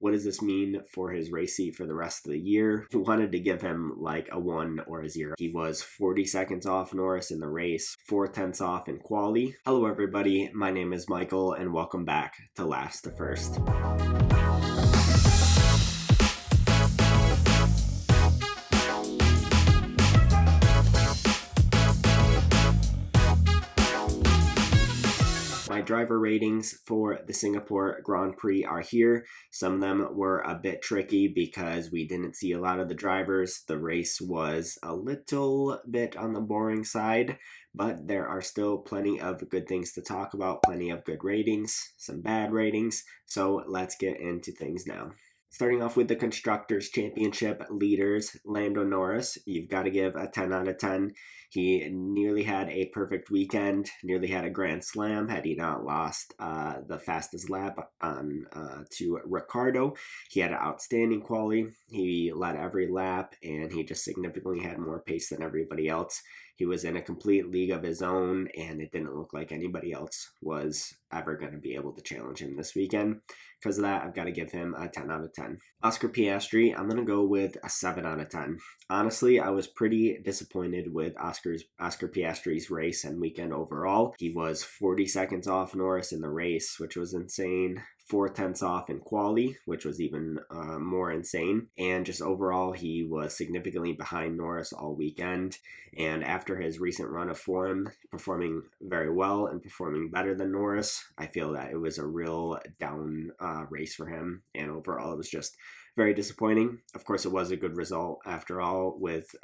What does this mean for his race seat for the rest of the year? Wanted to give him like a 1 or a 0. He was 40 seconds off Norris in the race, 4/10 off in quali. Hello everybody, my name is Michael and welcome back to Last to First. My driver ratings for the Singapore Grand Prix are here. Some of them were a bit tricky because we didn't see a lot of the drivers. The race was a little bit on the boring side, but there are still plenty of good things to talk about, plenty of good ratings, some bad ratings. So let's get into things now. Starting off with the Constructors' Championship leaders, Lando Norris, you've got to give a 10 out of 10. He nearly had a perfect weekend, nearly had a grand slam had he not lost the fastest lap on to Ricciardo. He had an outstanding quali. He led every lap, and he just significantly had more pace than everybody else. He was in a complete league of his own, and it didn't look like anybody else was ever going to be able to challenge him this weekend. Because of that, I've got to give him a 10 out of 10. Oscar Piastri, I'm going to go with a 7 out of 10. Honestly, I was pretty disappointed with Oscar Piastri's race and weekend overall. He was 40 seconds off Norris in the race, which was insane. 4/10 off in quali, which was even more insane. And just overall, he was significantly behind Norris all weekend. And after his recent run of form, performing very well and performing better than Norris, I feel that it was a real down race for him. And overall, it was just very disappointing. Of course, it was a good result after all with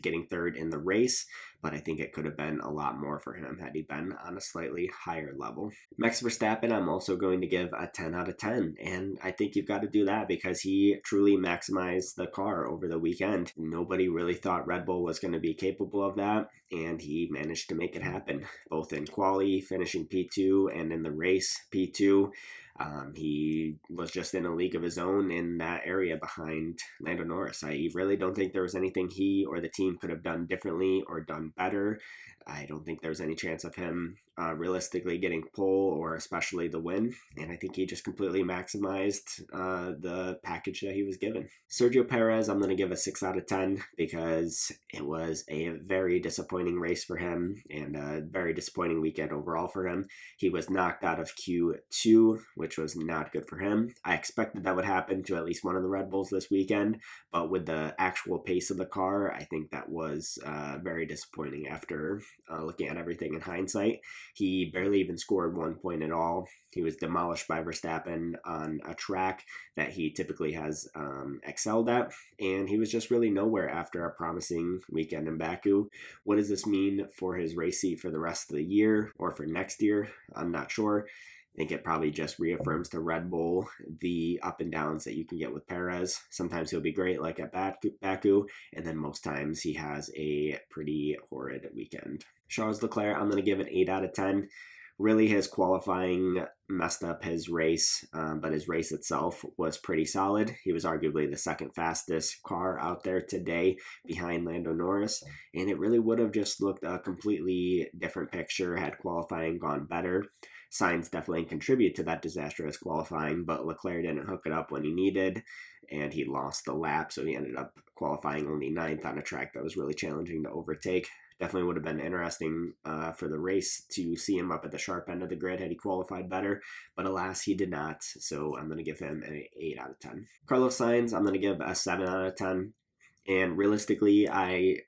getting third in the race, but I think it could have been a lot more for him had he been on a slightly higher level. Max Verstappen, I'm also going to give a 10 out of 10, and I think you've got to do that because he truly maximized the car over the weekend. Nobody really thought Red Bull was going to be capable of that, and he managed to make it happen, both in quali, finishing P2, and in the race, P2. He was just in a league of his own in that area behind Lando Norris. I really don't think there was anything he or the team could have done differently or done better. I don't think there's any chance of him realistically getting pole or especially the win. And I think he just completely maximized the package that he was given. Sergio Perez, I'm going to give a 6 out of 10 because it was a very disappointing race for him and a very disappointing weekend overall for him. He was knocked out of Q2, which was not good for him. I expected that would happen to at least one of the Red Bulls this weekend, but with the actual pace of the car, I think that was very disappointing after looking at everything in hindsight. He barely even scored 1 point at all. He was demolished by Verstappen on a track that he typically has excelled at, and he was just really nowhere after a promising weekend in Baku. What does this mean for his race seat for the rest of the year or for next year? I'm not sure. I think it probably just reaffirms to Red Bull the up and downs that you can get with Perez. Sometimes he'll be great, like at Baku, and then most times he has a pretty horrid weekend. Charles Leclerc, I'm going to give an 8 out of 10. Really, his qualifying messed up his race, but his race itself was pretty solid. He was arguably the second fastest car out there today behind Lando Norris, and it really would have just looked a completely different picture had qualifying gone better. Sainz definitely contribute to that disastrous qualifying, but Leclerc didn't hook it up when he needed, and he lost the lap, so he ended up qualifying only 9th on a track that was really challenging to overtake. Definitely would have been interesting for the race to see him up at the sharp end of the grid had he qualified better, but alas, he did not, so I'm going to give him an 8 out of 10. Carlos Sainz, I'm going to give a 7 out of 10, and realistically, I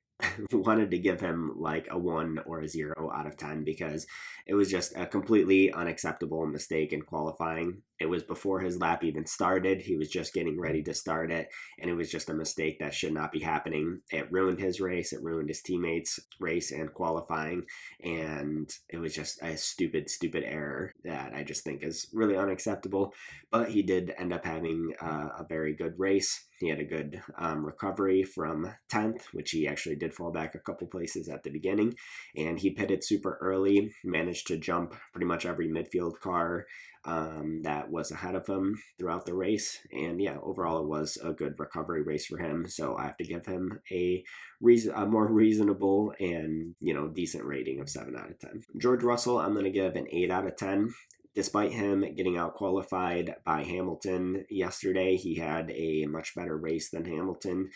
wanted to give him like a 1 or a 0 out of 10 because it was just a completely unacceptable mistake in qualifying. It was before his lap even started. He was just getting ready to start it, and it was just a mistake that should not be happening. It ruined his race. It ruined his teammates' race and qualifying, and it was just a stupid error that I just think is really unacceptable. But he did end up having a very good race. He had a good recovery from 10th, which he actually did fall back a couple places at the beginning, and he pitted super early, managed to jump pretty much every midfield car that was ahead of him throughout the race. And yeah, overall it was a good recovery race for him. So I have to give him a more reasonable and, decent rating of 7 out of 10. George Russell, I'm going to give an 8 out of 10. Despite him getting out qualified by Hamilton yesterday, he had a much better race than Hamilton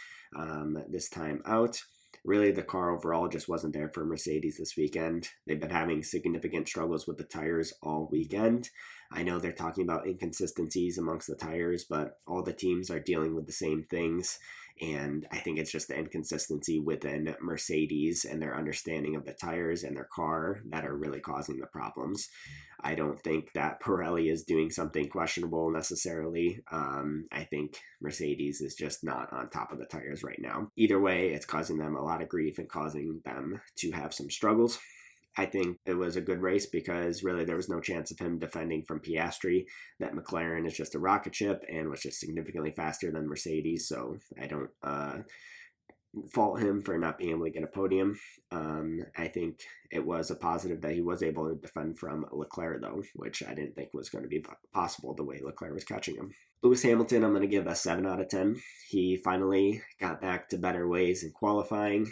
this time out. Really, the car overall just wasn't there for Mercedes this weekend. They've been having significant struggles with the tires all weekend. I know they're talking about inconsistencies amongst the tires, but all the teams are dealing with the same things. And I think it's just the inconsistency within Mercedes and their understanding of the tires and their car that are really causing the problems. I don't think that Pirelli is doing something questionable necessarily. I think Mercedes is just not on top of the tires right now. Either way, it's causing them a lot of grief and causing them to have some struggles. I think it was a good race because really there was no chance of him defending from Piastri. That McLaren is just a rocket ship and was just significantly faster than Mercedes. So I don't fault him for not being able to get a podium. I think it was a positive that he was able to defend from Leclerc, though, which I didn't think was going to be possible the way Leclerc was catching him. Lewis Hamilton, I'm going to give a 7 out of 10. He finally got back to better ways in qualifying,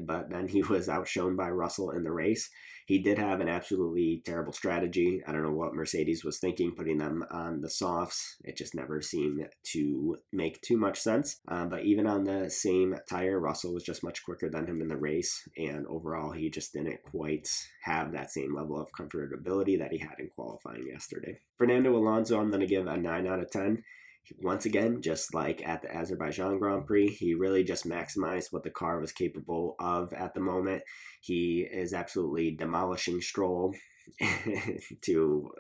but then he was outshone by Russell in the race. He did have an absolutely terrible strategy. I don't know what Mercedes was thinking, putting them on the softs. It just never seemed to make too much sense. But even on the same tire, Russell was just much quicker than him in the race. And overall, he just didn't quite have that same level of comfortability that he had in qualifying yesterday. Fernando Alonso, I'm going to give a 9 out of 10. Once again, just like at the Azerbaijan Grand Prix, he really just maximized what the car was capable of at the moment. He is absolutely demolishing Stroll to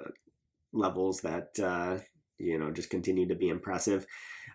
levels that, just continue to be impressive.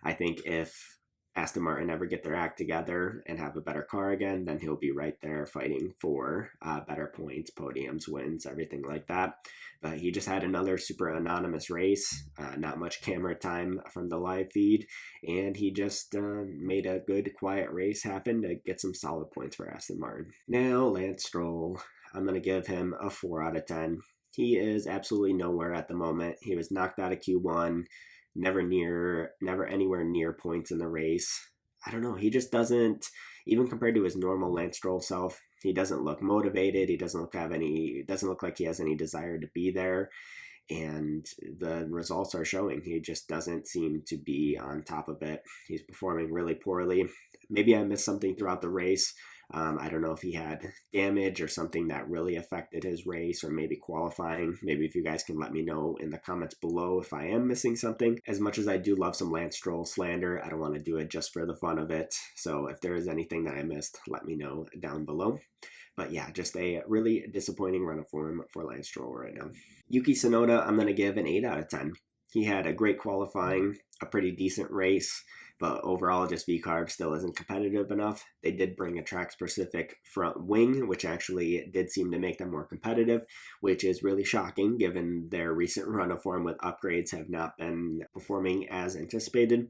I think if Aston Martin ever get their act together and have a better car again, then he'll be right there fighting for better points, podiums, wins, everything like that. But he just had another super anonymous race, not much camera time from the live feed, and he just made a good, quiet race happen to get some solid points for Aston Martin. Now, Lance Stroll, I'm going to give him a 4 out of 10. He is absolutely nowhere at the moment. He was knocked out of Q1, never anywhere near points in the race. I don't know. He just doesn't, even compared to his normal Lance Stroll self, he doesn't look motivated. He doesn't look like he has any desire to be there. And the results are showing. He just doesn't seem to be on top of it. He's performing really poorly. Maybe I missed something throughout the race. I don't know if he had damage or something that really affected his race or maybe qualifying. Maybe if you guys can let me know in the comments below if I am missing something. As much as I do love some Lance Stroll slander, I don't want to do it just for the fun of it. So if there is anything that I missed, let me know down below. But yeah, just a really disappointing run of form for Lance Stroll right now. Yuki Tsunoda, I'm going to give an 8 out of 10. He had a great qualifying, a pretty decent race, but overall just VCARB still isn't competitive enough. They did bring a track-specific front wing, which actually did seem to make them more competitive, which is really shocking given their recent run of form with upgrades have not been performing as anticipated.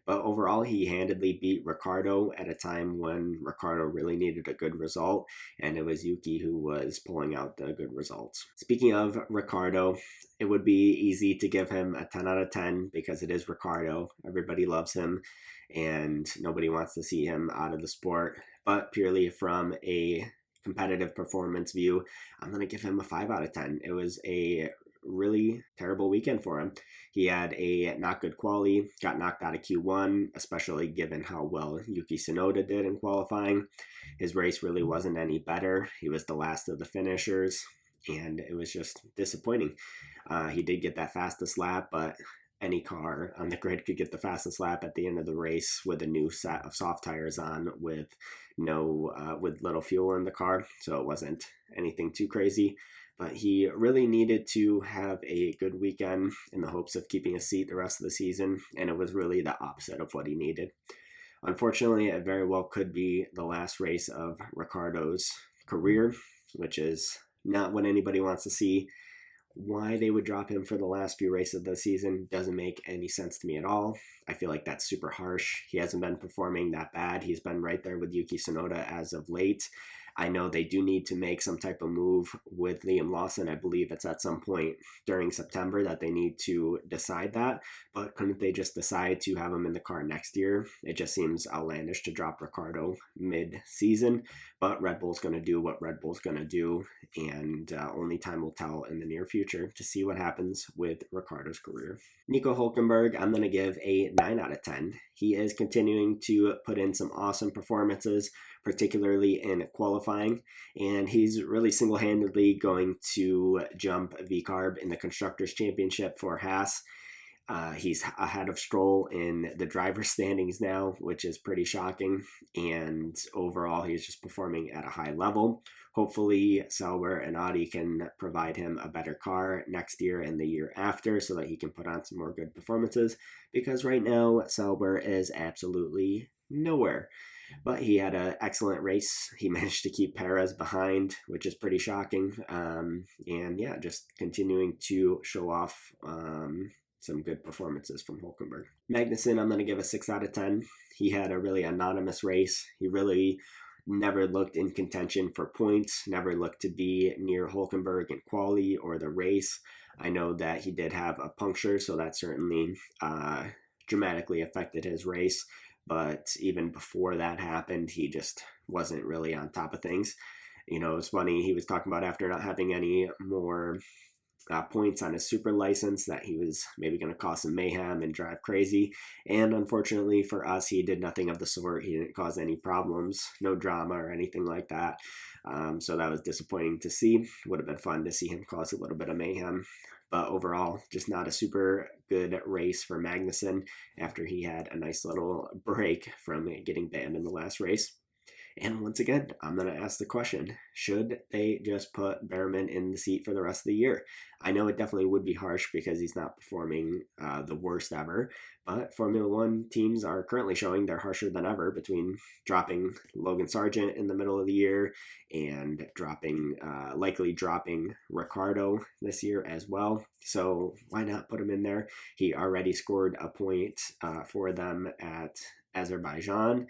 But overall, he handedly beat Ricciardo at a time when Ricciardo really needed a good result, and it was Yuki who was pulling out the good results. Speaking of Ricciardo, it would be easy to give him a 10 out of 10 because it is Ricciardo. Everybody loves him, and nobody wants to see him out of the sport. But purely from a competitive performance view, I'm going to give him a 5 out of 10. It was a really terrible weekend for him. He had a not good quali, got knocked out of Q1, especially given how well Yuki Tsunoda did in qualifying. His race really wasn't any better. He was the last of the finishers, and it was just disappointing. He did get that fastest lap, but any car on the grid could get the fastest lap at the end of the race with a new set of soft tires on with little fuel in the car, so it wasn't anything too crazy. But he really needed to have a good weekend in the hopes of keeping a seat the rest of the season, and it was really the opposite of what he needed. Unfortunately, it very well could be the last race of Ricciardo's career, which is not what anybody wants to see. Why they would drop him for the last few races of the season doesn't make any sense to me at all. I feel like that's super harsh. He hasn't been performing that bad. He's been right there with Yuki Tsunoda as of late. I know they do need to make some type of move with Liam Lawson. I believe it's at some point during September that they need to decide that. But couldn't they just decide to have him in the car next year? It just seems outlandish to drop Ricciardo mid-season. But Red Bull's going to do what Red Bull's going to do. And only time will tell in the near future to see what happens with Ricciardo's career. Nico Hülkenberg, I'm going to give a 9 out of 10. He is continuing to put in some awesome performances, particularly in qualifying, and he's really single-handedly going to jump VCARB in the Constructors' Championship for Haas. He's ahead of Stroll in the driver's standings now, which is pretty shocking, and overall he's just performing at a high level. Hopefully Sauber and Audi can provide him a better car next year and the year after so that he can put on some more good performances, because right now Sauber is absolutely nowhere. But he had an excellent race. He managed to keep Perez behind, which is pretty shocking. And yeah, just continuing to show off some good performances from Hülkenberg. Magnussen, I'm going to give a 6 out of 10. He had a really anonymous race. He really never looked in contention for points, never looked to be near Hülkenberg in quali or the race. I know that he did have a puncture, so that certainly dramatically affected his race. But even before that happened, he just wasn't really on top of things. You know, it's funny, he was talking about after not having any more points on his super license that he was maybe going to cause some mayhem and drive crazy. And unfortunately for us, he did nothing of the sort. He didn't cause any problems, no drama or anything like that. So that was disappointing to see. Would have been fun to see him cause a little bit of mayhem. But overall, just not a super good race for Magnussen after he had a nice little break from getting banned in the last race. And once again, I'm going to ask the question, should they just put Behrman in the seat for the rest of the year? I know it definitely would be harsh because he's not performing the worst ever, but Formula One teams are currently showing they're harsher than ever between dropping Logan Sargent in the middle of the year and likely dropping Ricciardo this year as well. So why not put him in there? He already scored a point for them at Azerbaijan.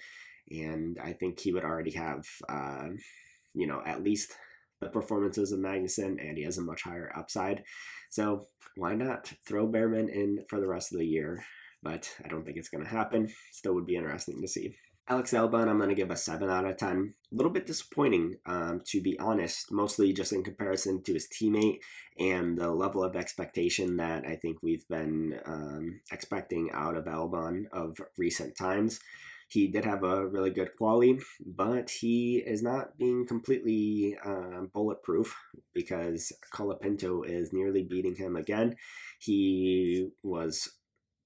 And I think he would already have, at least the performances of Magnussen, and he has a much higher upside. So why not throw Behrman in for the rest of the year? But I don't think it's going to happen. Still would be interesting to see. Alex Albon, I'm going to give a 7 out of 10. A little bit disappointing, to be honest, mostly just in comparison to his teammate and the level of expectation that I think we've been expecting out of Albon of recent times. He did have a really good quali, but he is not being completely bulletproof because Colapinto is nearly beating him again. He was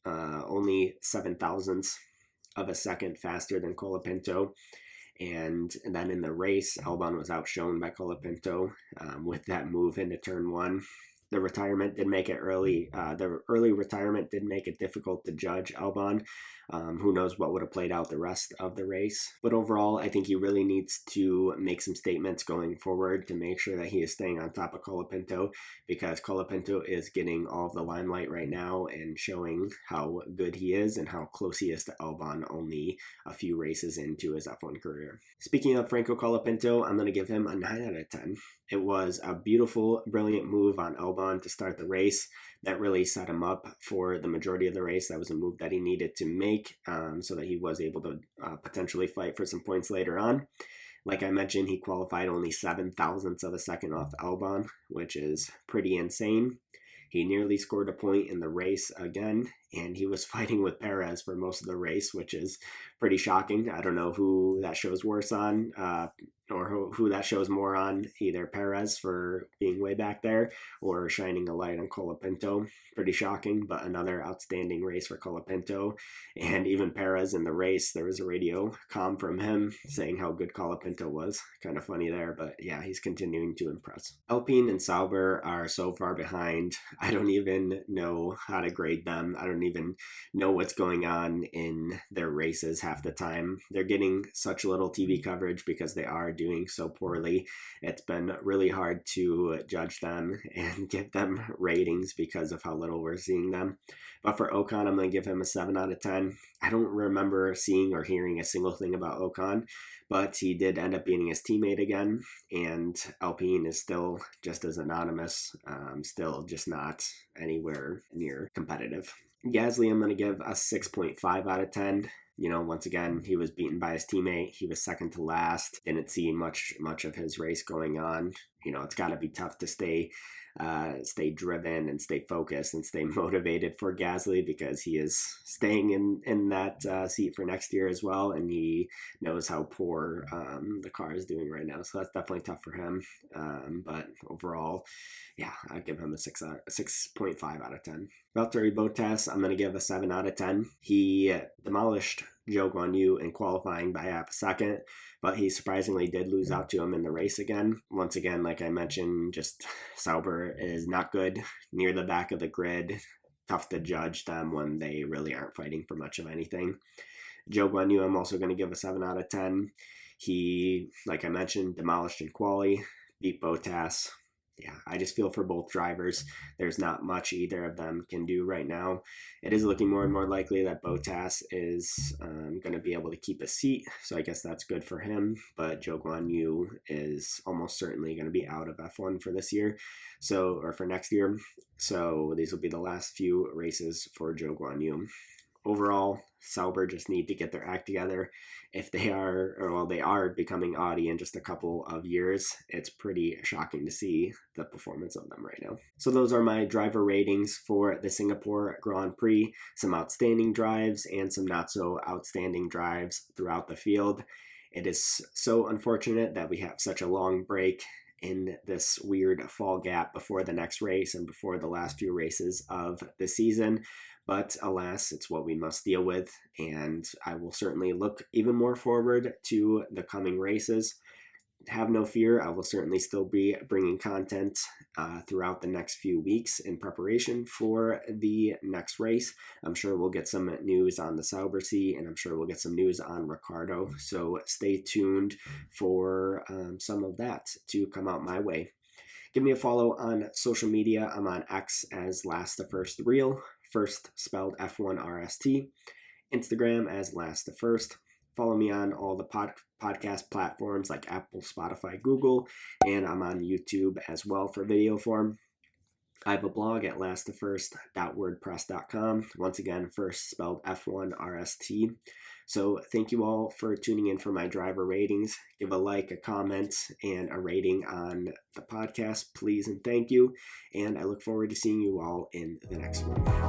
only 7 thousandths of a second faster than Colapinto. And then in the race, Albon was outshone by Colapinto with that move into turn 1. The retirement did make it early. The early retirement did make it difficult to judge Albon. Who knows what would have played out the rest of the race. But overall, I think he really needs to make some statements going forward to make sure that he is staying on top of Colapinto, because Colapinto is getting all of the limelight right now and showing how good he is and how close he is to Albon only a few races into his F1 career. Speaking of Franco Colapinto, I'm going to give him a 9 out of 10. It was a beautiful, brilliant move on Albon to start the race. That really set him up for the majority of the race. That was a move that he needed to make so that he was able to potentially fight for some points later on. Like I mentioned, he qualified only 7 thousandths of a second off Albon, which is pretty insane. He nearly scored a point in the race again, and he was fighting with Perez for most of the race, which is pretty shocking. I don't know who that shows worse on, or who that shows more on, either Perez for being way back there or shining a light on Colapinto. Pretty shocking, but another outstanding race for Colapinto. And even Perez in the race, there was a radio comm from him saying how good Colapinto was. Kind of funny there, but yeah, he's continuing to impress. Alpine and Sauber are so far behind. I don't even know how to grade them. I don't even know what's going on in their races half the time. They're getting such little TV coverage because they are doing so poorly. It's been really hard to judge them and give them ratings because of how little we're seeing them. But for Ocon, I'm going to give him a 7 out of 10. I don't remember seeing or hearing a single thing about Ocon, but he did end up beating his teammate again, and Alpine is still just as anonymous, still just not anywhere near competitive. Gasly, I'm going to give a 6.5 out of 10. Once again, he was beaten by his teammate. He was second to last. Didn't see much of his race going on. It's got to be tough to stay driven and stay focused and stay motivated for Gasly, because he is staying in that seat for next year as well, and he knows how poor the car is doing right now. So that's definitely tough for him. But overall, yeah, I'd give him a 6.5 out of 10. Valtteri Bottas, I'm going to give a 7 out of 10. He demolished Zhou Guanyu in qualifying by half a second, but he surprisingly did lose out to him in the race again. Once again, like I mentioned, just Sauber is not good near the back of the grid. Tough to judge them when they really aren't fighting for much of anything. Zhou Guanyu, I'm also going to give a 7 out of 10. He, like I mentioned, demolished in quali, beat Bottas. Yeah, I just feel for both drivers. There's not much either of them can do right now. It is looking more and more likely that Bottas is going to be able to keep a seat, so I guess that's good for him. But Zhou Guanyu is almost certainly going to be out of F1 for this year, or for next year. So these will be the last few races for Zhou Guanyu. Overall, Sauber just need to get their act together. If they are becoming Audi in just a couple of years, it's pretty shocking to see the performance of them right now. So those are my driver ratings for the Singapore Grand Prix. Some outstanding drives and some not so outstanding drives throughout the field. It is so unfortunate that we have such a long break in this weird fall gap before the next race and before the last few races of the season. But alas, it's what we must deal with, and I will certainly look even more forward to the coming races. Have no fear, I will certainly still be bringing content throughout the next few weeks in preparation for the next race. I'm sure we'll get some news on the Sauber seat, and I'm sure we'll get some news on Ricciardo, so stay tuned for some of that to come out my way. Give me a follow on social media. I'm on X as Last the First Real, first spelled F1RST, Instagram as Last the First. Follow me on all the podcast platforms like Apple, Spotify, Google, and I'm on YouTube as well for video form. I have a blog at lastthefirst.wordpress.com. Once again, first spelled F1RST. So thank you all for tuning in for my driver ratings. Give a like, a comment, and a rating on the podcast, please and thank you. And I look forward to seeing you all in the next one.